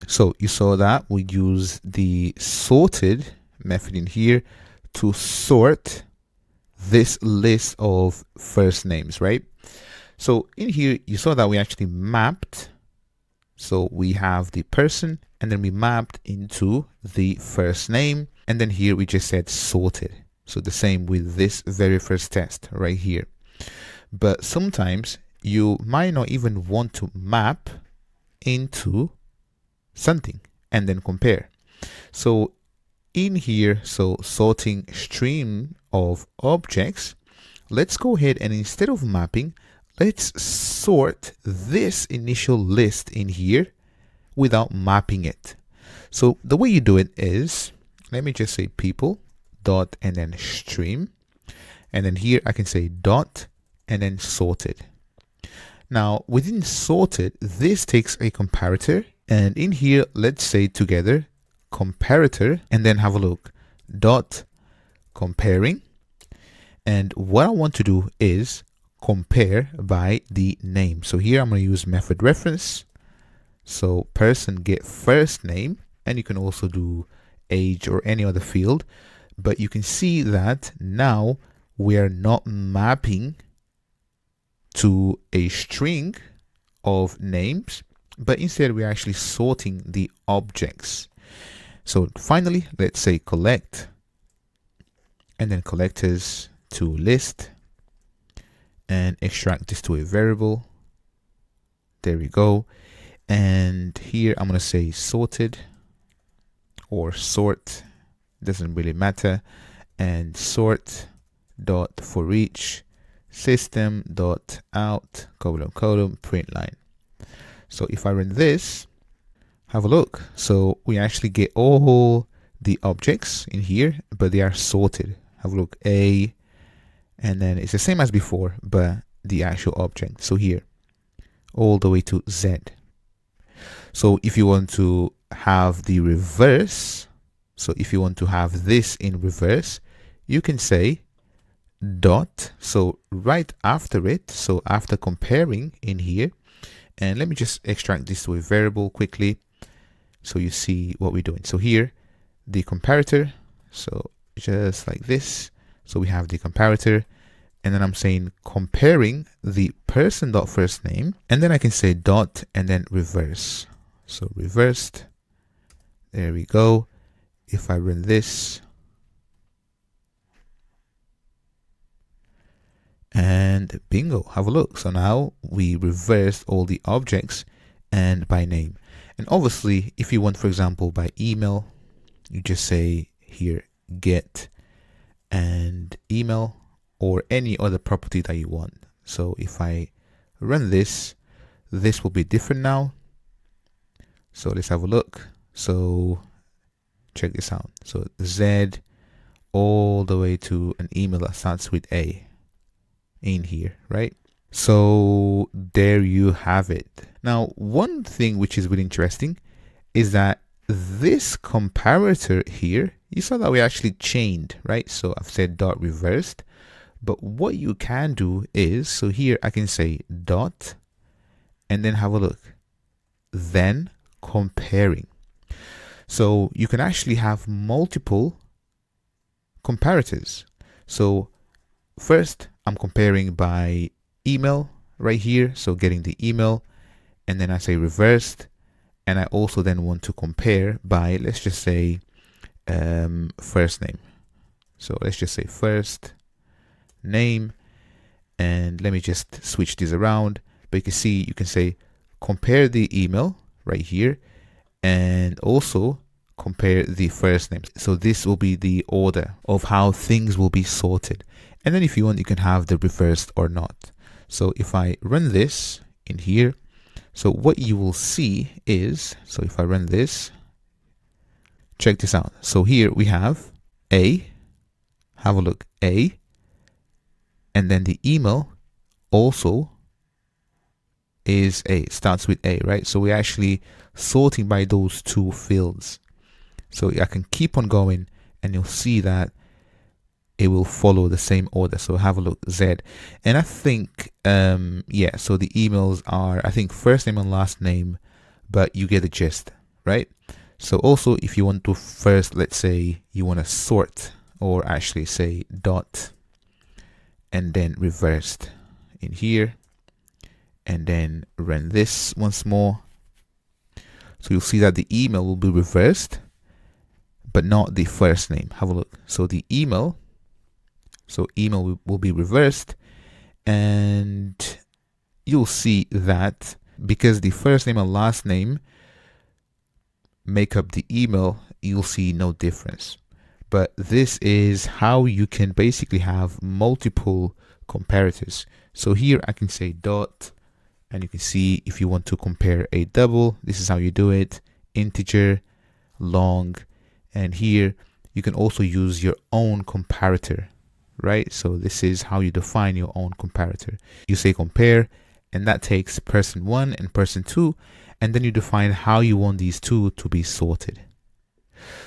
So you saw that we use the sorted method in here to sort this list of first names, right? So in here, you saw that we actually mapped. So we have the person and then we mapped into the first name. And then here we just said sorted. So the same with this very first test right here. But sometimes you might not even want to map into something and then compare. So in here, so sorting stream of objects, let's go ahead and instead of mapping, let's sort this initial list in here without mapping it. So the way you do it is, let me just say people dot and then stream, and then here I can say dot and then sorted. Now within sorted, this takes a comparator, and in here let's say together comparator, and then have a look dot comparing. And what I want to do is compare by the name. So here I'm going to use method reference. So person get first name, and you can also do age or any other field, but you can see that now we are not mapping to a string of names, but instead we're actually sorting the objects. So finally, let's say collect, and then collectors to list, and extract this to a variable. There we go. And here I'm going to say sorted or sort, doesn't really matter, and sort dot for each system dot out colon print line. So if I run this, have a look. So we actually get all the objects in here, but they are sorted. Have a look, A, and then it's the same as before, but the actual object. So here, all the way to Z. So if you want to have the reverse, so if you want to have this in reverse, you can say dot, so right after it, so after comparing in here, and let me just extract this to a variable quickly so you see what we're doing. So here, the comparator, so just like this. So we have the comparator, and then I'm saying comparing the person dot first name, and then I can say dot and then reverse. So reversed, there we go. If I run this, and bingo, have a look. So now we reversed all the objects and by name. And obviously, if you want, for example, by email, you just say here get and email, or any other property that you want. So if I run this, this will be different now. So let's have a look. So check this out. So Z all the way to an email that starts with A in here, right? So there you have it. Now, one thing which is really interesting is that this comparator here, you saw that we actually chained, right? So I've said dot reversed, but what you can do is, so here I can say dot and then have a look, then comparing. So you can actually have multiple comparators. So first I'm comparing by email right here, so getting the email, and then I say reversed, and I also then want to compare by, let's just say first name. So let's just say first name, and let me just switch this around. But you can see, you can say compare the email right here, and also compare the first names. So this will be the order of how things will be sorted. And then if you want, you can have the reversed or not. So if I run this in here, so what you will see is, so if I run this, check this out. So here we have A, have a look, A, and then the email also is A, starts with A, right? So we're actually sorting by those two fields. So I can keep on going and you'll see that it will follow the same order. So have a look, Z. And I think, yeah, so the emails are, I think, first name and last name, but you get the gist, right? So also if you want to first, let's say you want to sort, or actually say dot and then reversed in here, and then run this once more. So you'll see that the email will be reversed, but not the first name. Have a look. So the email, will be reversed, and you'll see that because the first name and last name make up the email, you'll see no difference. But this is how you can basically have multiple comparators. So here I can say dot, and you can see if you want to compare a double, this is how you do it: integer, long, and here you can also use your own comparator, right? So this is how you define your own comparator. You say compare, and that takes person 1 and person 2, and then you define how you want these two to be sorted.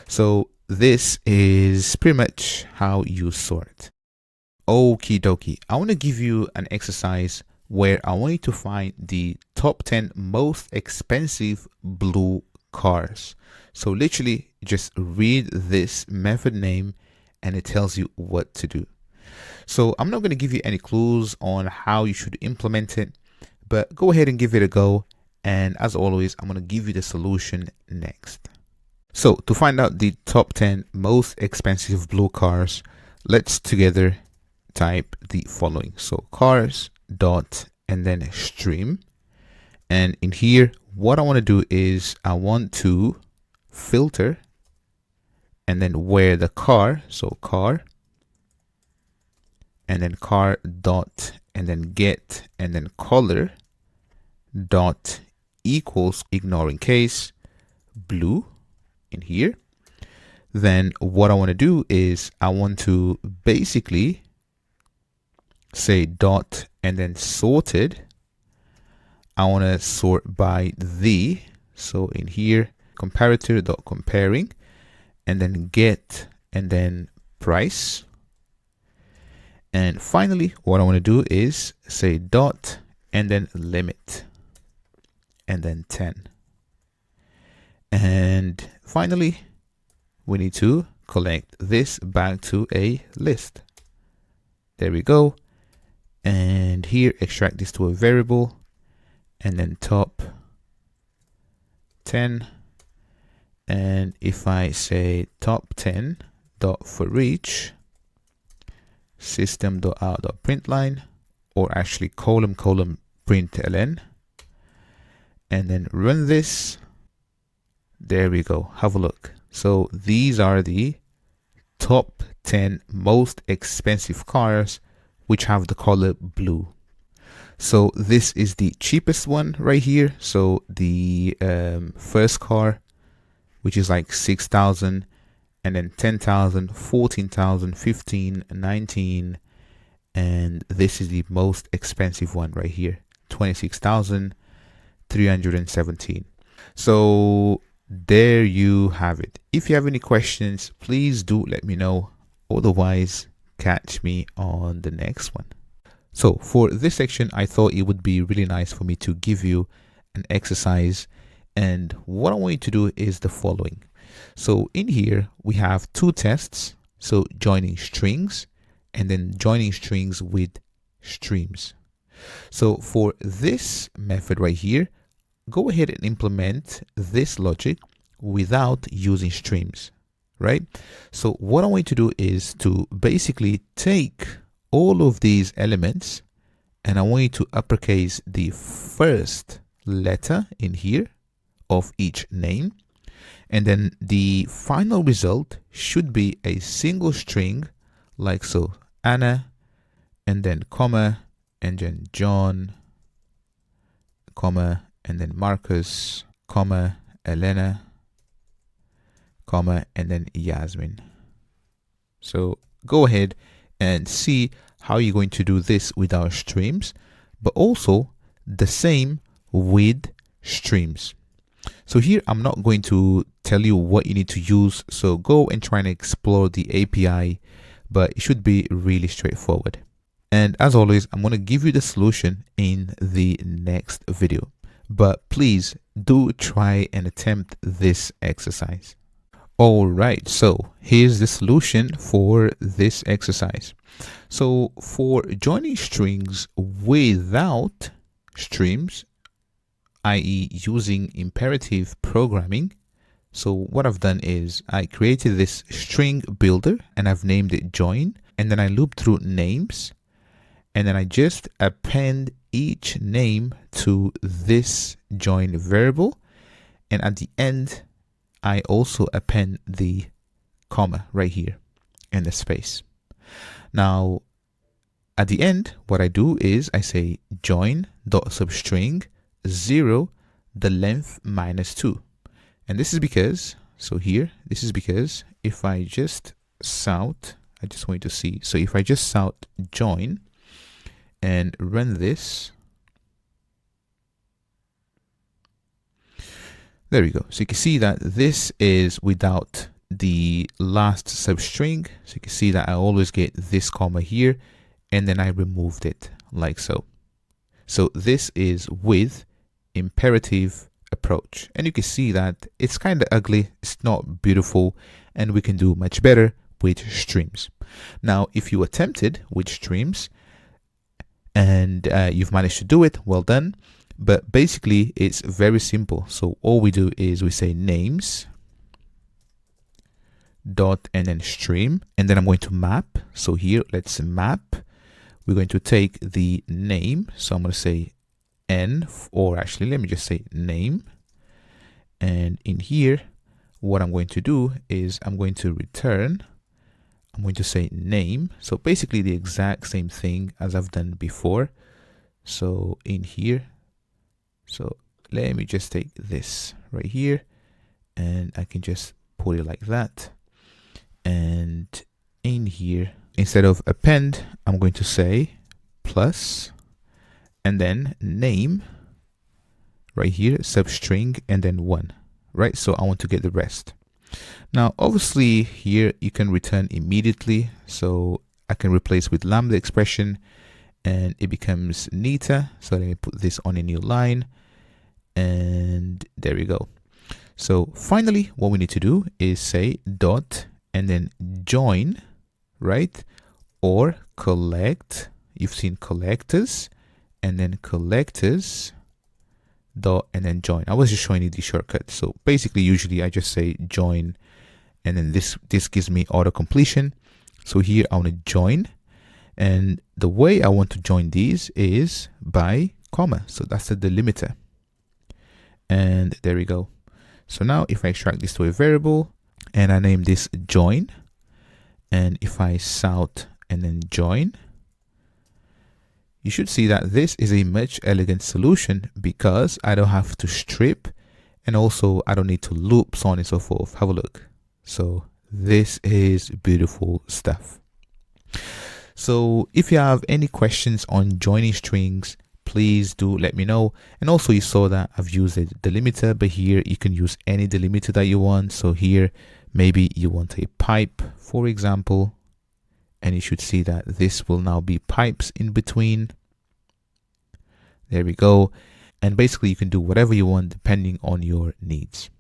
So this is pretty much how you sort. Okie dokie. I want to give you an exercise where I want you to find the top 10 most expensive blue cars. So literally just read this method name and it tells you what to do. So I'm not going to give you any clues on how you should implement it, but go ahead and give it a go. And as always, I'm going to give you the solution next. So to find out the top 10 most expensive blue cars, let's together type the following. So cars dot and then stream. And in here, what I want to do is I want to filter and then where the car, so car, and then car dot and then get and then color dot equals, ignoring case, blue in here. Then what I want to do is I want to basically say dot and then sorted. I want to sort by the, so in here comparator dot comparing, and then get and then price. And finally what I want to do is say dot and then limit and then 10. And finally we need to collect this back to a list. There we go. And here extract this to a variable, and then top 10. And if I say top 10 dot for each system.out.println, or actually column println, and then run this, there we go. Have a look. So these are the top 10 most expensive cars which have the color blue. So this is the cheapest one right here. So the first car, which is like 6,000, and then 10,000, 14,000, 15, 19, and this is the most expensive one right here, 26,317. So there you have it. If you have any questions, please do let me know. Otherwise, catch me on the next one. So for this section, I thought it would be really nice for me to give you an exercise. And what I want you to do is the following. So in here, we have two tests. So joining strings and then joining strings with streams. So for this method right here, go ahead and implement this logic without using streams, right? So what I want you to do is to basically take all of these elements and I want you to uppercase the first letter in here of each name. And then the final result should be a single string like so, Anna, and then comma, and then John, comma, and then Marcus, comma, Elena, comma, and then Yasmin. So go ahead and see how you're going to do this without streams, but also the same with streams. So here I'm not going to tell you what you need to use, so go and try and explore the API, but it should be really straightforward. And as always, I'm going to give you the solution in the next video. but please do try and attempt this exercise. All right, so here's the solution for this exercise. So for joining strings without streams, i.e. using imperative programming, so what I've done is I created this string builder and I've named it join, and then I loop through names, and then I just append each name to this join variable, and at the end I also append the comma right here and the space. Now at the end, what I do is I say join dot substring 0 the length minus 2. And this is because, so here, this is because if I just shout, I just want you to see. So if I just shout join and run this, there we go. So you can see that this is without the last substring. So you can see that I always get this comma here, and then I removed it like so. So this is with imperative approach, and you can see that it's kind of ugly, it's not beautiful, and we can do much better with streams. Now if you attempted with streams and you've managed to do it, well done. But basically it's very simple. So all we do is we say names dot and then stream, and then I'm going to map. So here let's map. We're going to take the name, so I'm going to say n, or actually let me just say name, and in here what I'm going to do is I'm going to return, I'm going to say name, so basically the exact same thing as I've done before. So in here, so let me just take this right here and I can just put it like that, and in here instead of append I'm going to say plus and then name right here, substring, and then 1, right? So I want to get the rest. Now obviously here you can return immediately, so I can replace with lambda expression and it becomes neater. So let me put this on a new line, and there we go. So finally what we need to do is say dot and then join, right? Or collect, you've seen collectors, and then collectors dot and then join. I was just showing you the shortcut. So basically usually I just say join, and then this gives me auto completion. So here I want to join, and the way I want to join these is by comma. So that's the delimiter, and there we go. So now if I extract this to a variable and I name this join, and if I shout and then join, you should see that this is a much elegant solution because I don't have to strip, and also I don't need to loop, so on and so forth. Have a look. So this is beautiful stuff. So if you have any questions on joining strings, please do let me know. And also you saw that I've used a delimiter, but here you can use any delimiter that you want. So here maybe you want a pipe, for example, and you should see that this will now be pipes in between. There we go. And basically you can do whatever you want depending on your needs.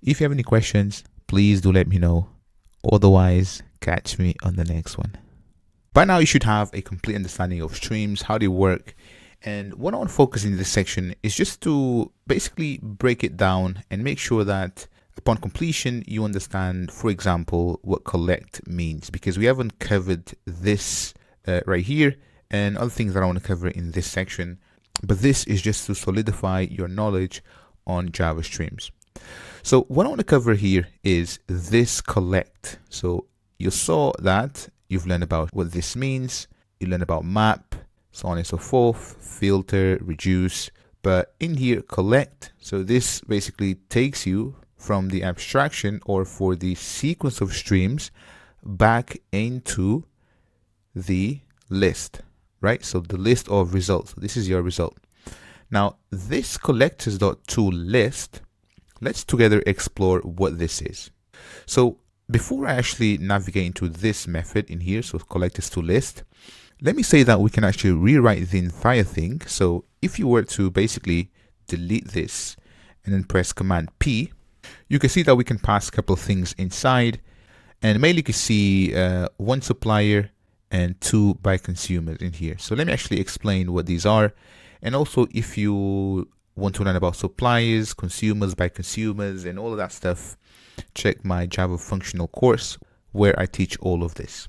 If you have any questions, please do let me know. Otherwise, catch me on the next one. By now you should have a complete understanding of streams, how they work, and what I want to focus in this section is just to basically break it down and make sure that upon completion you understand, for example, what collect means, because we haven't covered this right here and other things that I want to cover in this section, but this is just to solidify your knowledge on Java streams. So what I want to cover here is this collect. So you saw that you've learned about what this means, you learned about map, so on and so forth, filter, reduce, but in here collect, so this basically takes you from the abstraction or for the sequence of streams back into the list, right? So the list of results, this is your result. Now this collectors.toList, let's together explore what this is. So before I actually navigate into this method in here, so collectors.toList, let me say that we can actually rewrite the entire thing. So if you were to basically delete this and then press Command P, you can see that we can pass a couple of things inside, and mainly you can see one supplier and two by consumers in here. So let me actually explain what these are. And also, if you want to learn about suppliers, consumers, by consumers, and all of that stuff, check my Java functional course where I teach all of this.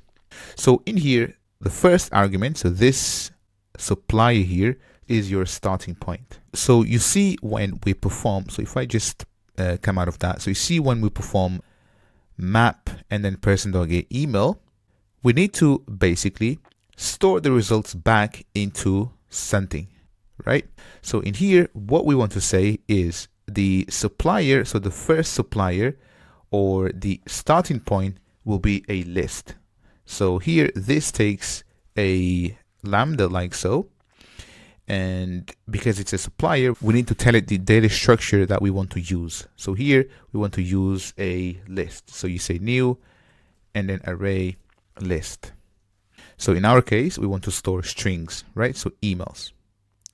So in here, the first argument, so this supplier here is your starting point. So you see when we perform, so if I just come out of that, so you see when we perform map and then person.get email, we need to basically store the results back into something, right? So in here, what we want to say is the supplier, so the first supplier or the starting point will be a list. So here, this takes a lambda like so. And because it's a supplier, we need to tell it the data structure that we want to use. So here we want to use a list. So you say new and then array list. So in our case, we want to store strings, right? So emails.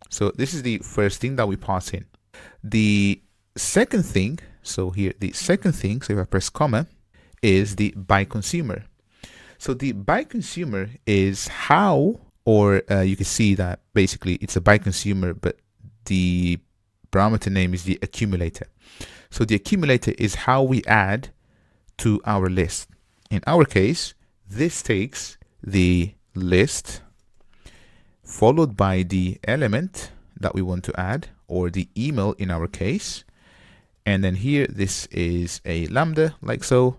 So this is the first thing that we pass in. The second thing, so here, the second thing, so if I press comma, is the by consumer. So the by consumer is how, or you can see that basically it's a by consumer, but the parameter name is the accumulator. So the accumulator is how we add to our list. In our case, this takes the list followed by the element that we want to add, or the email in our case. And then here, this is a lambda like so.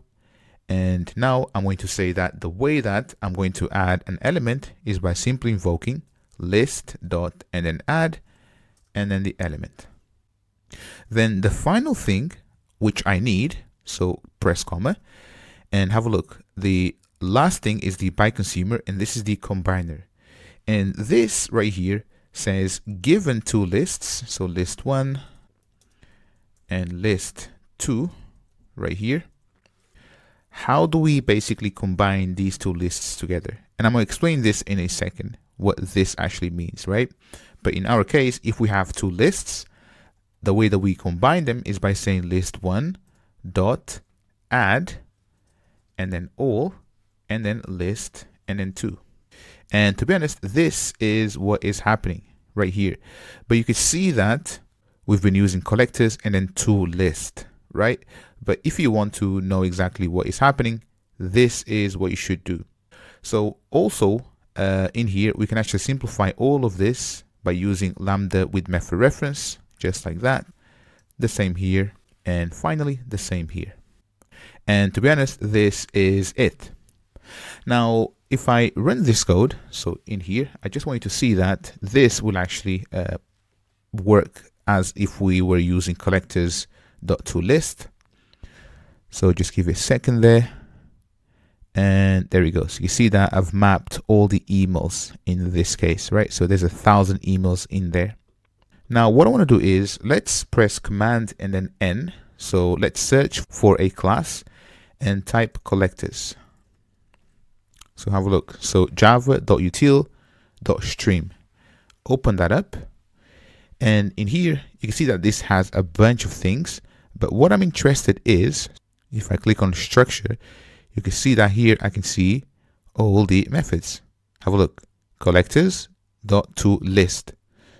And now I'm going to say that the way that I'm going to add an element is by simply invoking list dot and then add and then the element. Then the final thing which I need, so press comma and have a look. The last thing is the by consumer, and this is the combiner. And this right here says given two lists, so list 1 and list 2 right here. How do we basically combine these two lists together? And I'm going to explain this in a second, what this actually means, right? But in our case, if we have two lists, the way that we combine them is by saying list1 dot add and then all and then list and then 2. And to be honest, this is what is happening right here. But you can see that we've been using collectors and then two list, right? But if you want to know exactly what is happening, this is what you should do. So also in here, we can actually simplify all of this by using lambda with method reference, just like that. The same here. And finally, the same here. And to be honest, this is it. Now, if I run this code, so in here, I just want you to see that this will actually work as if we were using collectors.toList. So just give it a second there. And there we go. So you see that I've mapped all the emails in this case, right? So there's 1,000 emails in there. Now, what I want to do is let's press Command and then N. So let's search for a class and type collectors. So have a look. So java.util.stream. Open that up. And in here, you can see that this has a bunch of things. But what I'm interested is, if I click on structure, you can see that here I can see all the methods. Have a look. Collectors.toList.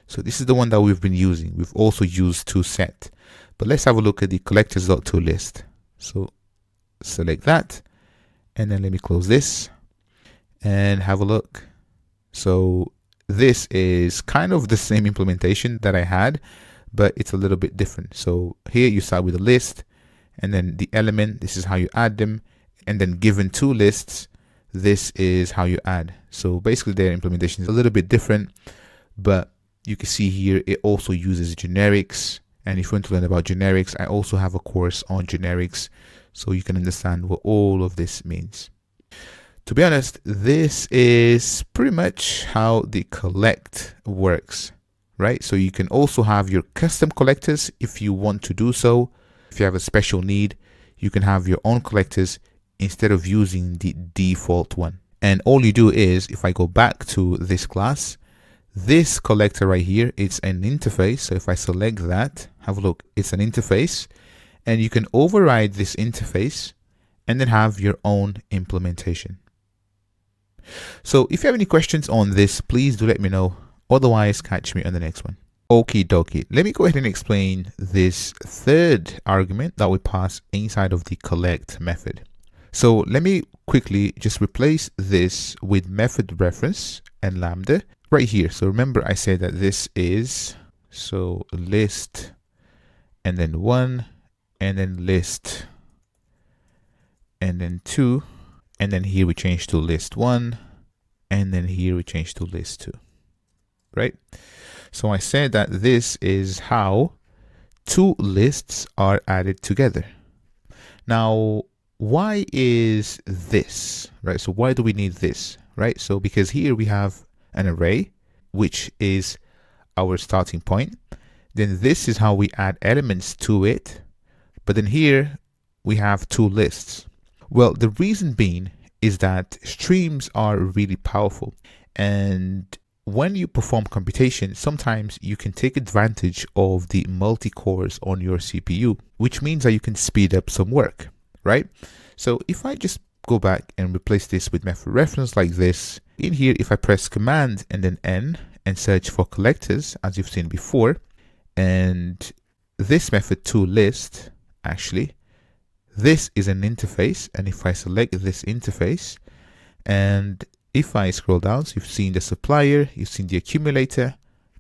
So this is the one that we've been using. We've also used toSet. But let's have a look at the collectors.toList. So select that. And then let me close this and have a look. So this is kind of the same implementation that I had, but it's a little bit different. So here you start with a list and then the element, this is how you add them. And then given two lists, this is how you add. So basically their implementation is a little bit different, but you can see here it also uses generics. And if you want to learn about generics, I also have a course on generics, so you can understand what all of this means. To be honest, this is pretty much how the collect works, right? So you can also have your custom collectors if you want to do so. If you have a special need, you can have your own collectors instead of using the default one. And all you do is, if I go back to this class, This collector right here, it's an interface. So if I select that, have a look, it's an interface, and you can override this interface and then have your own implementation. So if you have any questions on this, please do let me know. Otherwise, catch me on the next one. Okie dokie. Let me go ahead and explain this third argument that we pass inside of the collect method. So let me quickly just replace this with method reference and lambda right here. So remember I said that this is list and then 1 and then list and then 2, and then here we change to list 1, and then here we change to list 2, right? So I said that this is how two lists are added together. Now, why is this, right? So why do we need this, right? So because here we have an array, which is our starting point. Then this is how we add elements to it. But then here we have two lists. Well, the reason being is that streams are really powerful. And when you perform computation, sometimes you can take advantage of the multi-cores on your CPU, which means that you can speed up some work, right? So if I just go back and replace this with method reference like this, in here, if I press Command and then N and search for collectors, as you've seen before, and this method toList, actually, this is an interface. And if I select this interface, and if I scroll down, so you've seen the supplier, you've seen the accumulator,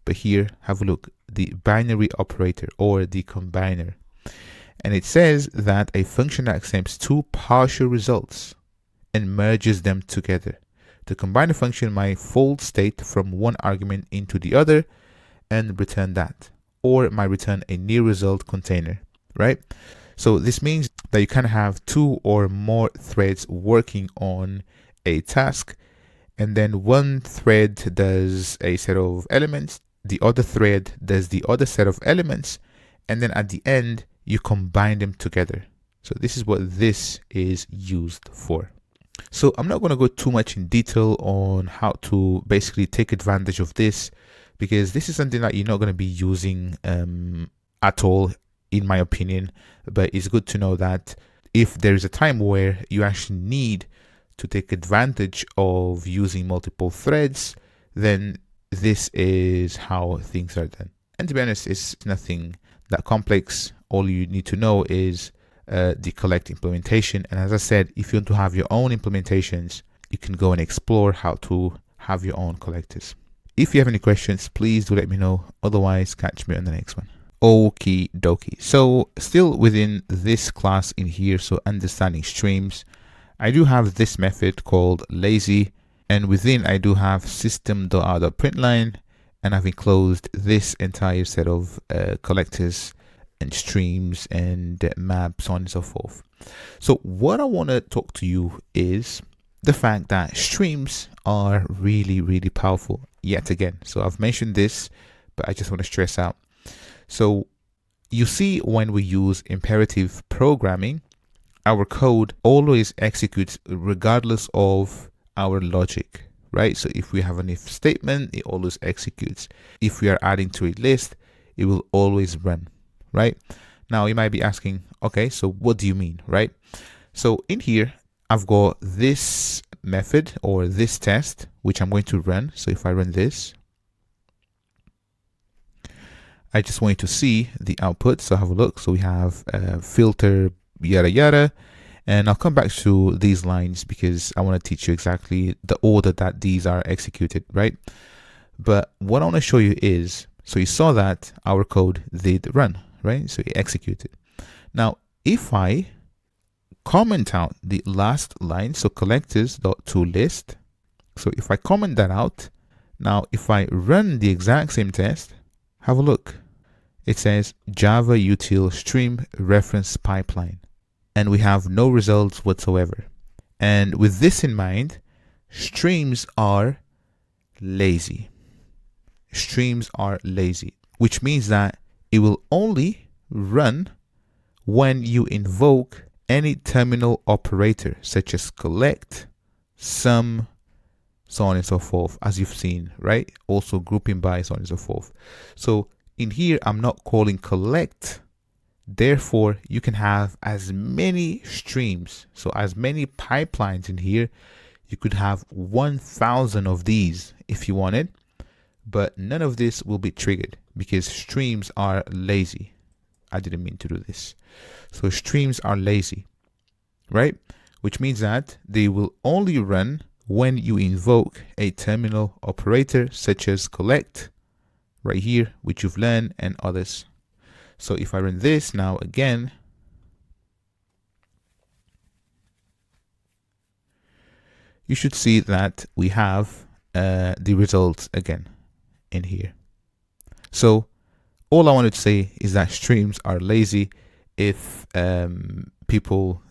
but here, have a look, the binary operator or the combiner. And it says that a function that accepts two partial results and merges them together. The combiner function might fold state from one argument into the other and return that, or it might return a new result container, right? So this means that you can have two or more threads working on a task, and then one thread does a set of elements, the other thread does the other set of elements, and then at the end, you combine them together. So this is what this is used for. So I'm not going to go too much in detail on how to basically take advantage of this, because this is something that you're not going to be using at all, in my opinion. But it's good to know that if there is a time where you actually need to take advantage of using multiple threads, then this is how things are done. And to be honest, it's nothing that complex. All you need to know is the collect implementation. And as I said, if you want to have your own implementations, you can go and explore how to have your own collectors. If you have any questions, please do let me know. Otherwise, catch me on the next one. Okie dokie. So still within this class in here, so understanding streams, I do have this method called lazy, and within I do have system.out.println, and I've enclosed this entire set of collectors and streams and maps, so on and so forth. So what I want to talk to you is the fact that streams are really, really powerful yet again. So I've mentioned this, but I just want to stress out. So you see, when we use imperative programming, our code always executes regardless of our logic, right? So if we have an if statement, it always executes. If we are adding to a list, it will always run, right? Now you might be asking, okay, so what do you mean, right? So in here, I've got this method or this test, which I'm going to run. So if I run this, I just want you to see the output. So have a look. So we have filter, yada, yada. And I'll come back to these lines because I want to teach you exactly the order that these are executed, right? But what I want to show you is, so you saw that our code did run, right? So it executed. Now, if I comment out the last line, so collectors.toList. So if I comment that out, now if I run the exact same test, have a look. It says Java util stream reference pipeline, and we have no results whatsoever. And with this in mind, streams are lazy. Streams are lazy, which means that it will only run when you invoke any terminal operator such as collect, sum, so on and so forth, as you've seen, right? Also grouping by, so on and so forth. So in here, I'm not calling collect. Therefore, you can have as many streams, so as many pipelines in here. You could have 1,000 of these if you wanted, but none of this will be triggered because streams are lazy. I didn't mean to do this. So streams are lazy, right? Which means that they will only run when you invoke a terminal operator such as collect right here, which you've learned, and others. So if I run this now again, you should see that we have the results again in here. So all I wanted to say is that streams are lazy. If people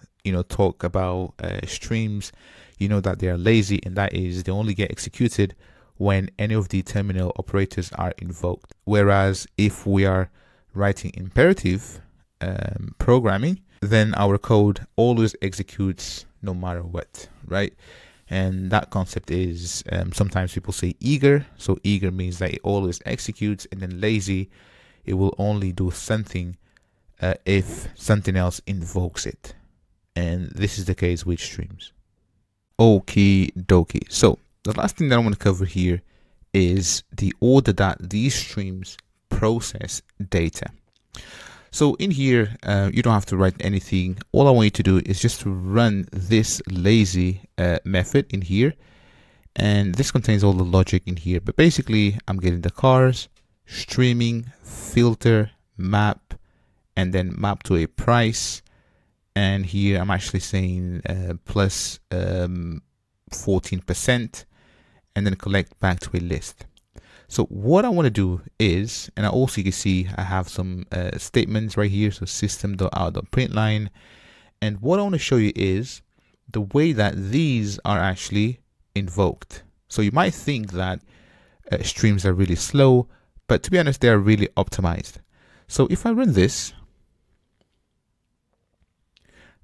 talk about streams, you know that they are lazy, and that is they only get executed when any of the terminal operators are invoked. Whereas if we are writing imperative programming, then our code always executes no matter what, right? And that concept is sometimes people say eager. So eager means that it always executes, and then lazy, it will only do something if something else invokes it. And this is the case with streams. Okie dokie. So the last thing that I want to cover here is the order that these streams process data. So in here, you don't have to write anything. All I want you to do is just to run this lazy method in here. And this contains all the logic in here. But basically, I'm getting the cars, streaming, filter, map, and then map to a price. And here I'm actually saying plus 14%, and then collect back to a list. So what I want to do is, and also you can see I have some statements right here. So system.out.println. And what I want to show you is the way that these are actually invoked. So you might think that streams are really slow, but to be honest, they are really optimized. So if I run this,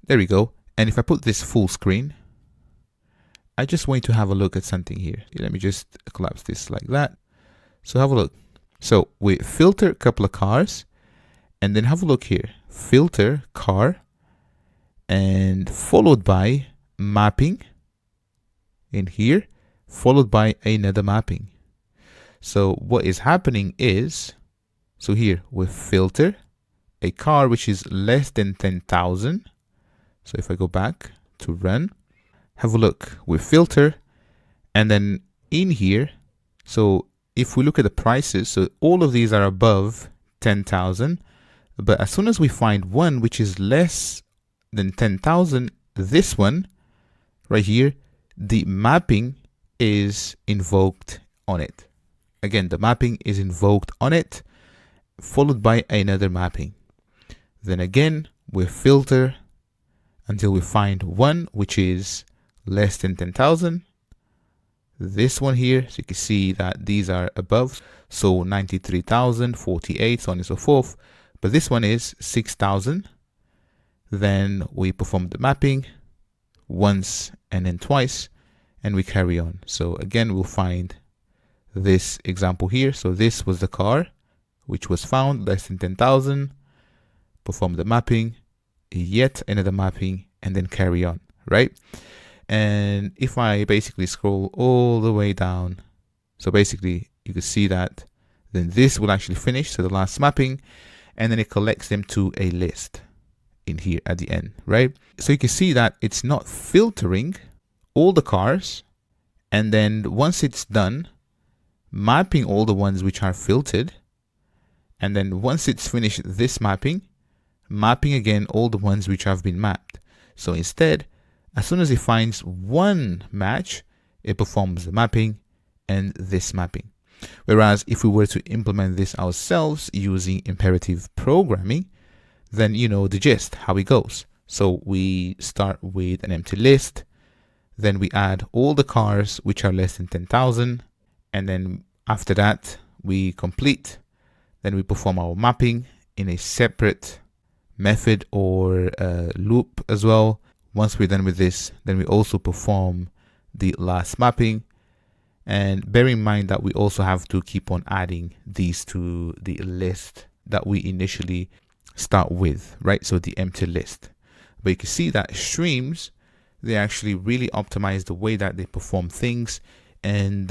there we go. And if I put this full screen, I just want you to have a look at something here. Let me just collapse this like that. So have a look. So we filter a couple of cars, and then have a look here. Filter car, and followed by mapping in here, followed by another mapping. So what is happening is, so here we filter a car which is less than 10,000. So if I go back to run, have a look, we filter, and then in here, so if we look at the prices, so all of these are above 10,000, but as soon as we find one which is less than 10,000, this one right here, the mapping is invoked on it. Again, the mapping is invoked on it, followed by another mapping. Then again, we filter until we find one which is less than 10,000. This one here, so you can see that these are above, so 93,000, 48, so on and so forth. But this one is 6,000. Then we perform the mapping once and then twice, and we carry on. So again, we'll find this example here. So this was the car which was found less than 10,000. Perform the mapping, yet another mapping, and then carry on, right? And if I basically scroll all the way down, so basically you can see that then this will actually finish, so the last mapping, and then it collects them to a list in here at the end, right? So you can see that it's not filtering all the cars, and then once it's done, mapping all the ones which are filtered, and then once it's finished this mapping again all the ones which have been mapped. So instead, as soon as it finds one match, it performs the mapping and this mapping. Whereas if we were to implement this ourselves using imperative programming, then you know the gist, how it goes. So we start with an empty list, then we add all the cars which are less than 10,000, and then after that we complete, then we perform our mapping in a separate method or loop as well. Once we're done with this, then we also perform the last mapping, And bear in mind that we also have to keep on adding these to the list that we initially start with, right? So the empty list. But you can see that streams, they actually really optimize the way that they perform things. And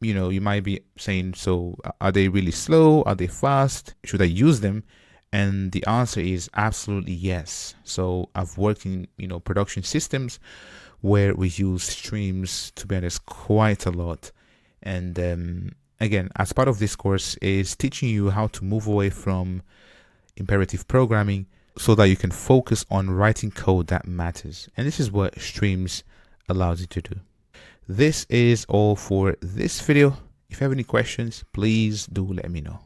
you know, you might be saying, so are they really slow? Are they fast? Should I use them? And the answer is absolutely yes. So I've worked in, you know, production systems where we use streams, to be honest, quite a lot. And again, as part of this course is teaching you how to move away from imperative programming so that you can focus on writing code that matters. And this is what streams allows you to do. This is all for this video. If you have any questions, please do let me know.